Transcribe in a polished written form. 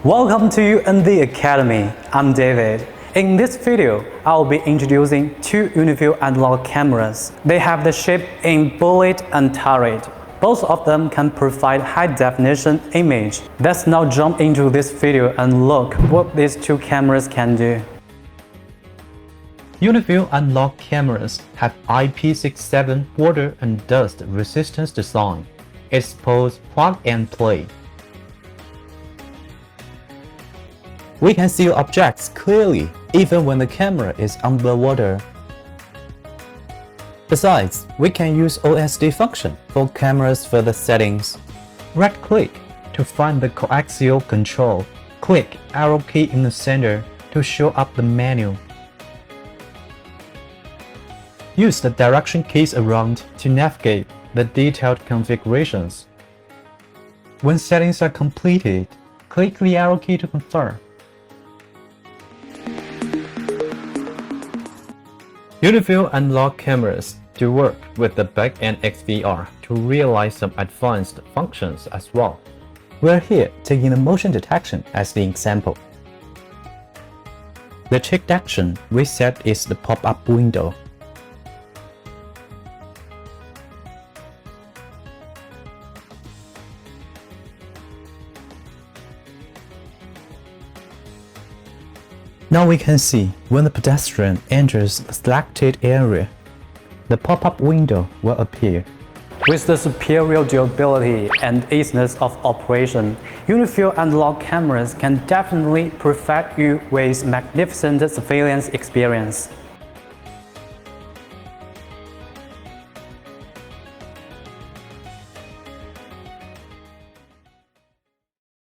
Welcome to Uniview Academy. I'm David. In this video, I'll be introducing two Uniview analog cameras. They have the shape in bullet and turret. Both of them can provide high-definition image. Let's now jump into this video and look what these two cameras can do. Uniview analog cameras have IP67 water and dust resistance design. It's both plug and play. We can see objects clearly even when the camera is underwater. Besides, we can use OSD function for camera's further settings. Right-click to find the coaxial control. Click arrow key in the center to show up the menu. Use the direction keys around to navigate the detailed configurations. When settings are completed, click the arrow key to confirm. Uniview analog cameras do work with the back-end XVR to realize some advanced functions as well. We're here taking the motion detection as the example. The checked action we set is the pop-up window. Now we can see when the pedestrian enters the selected area, the pop-up window will appear. With the superior durability and easiness of operation, Uniview analog cameras can definitely provide you with magnificent surveillance experience.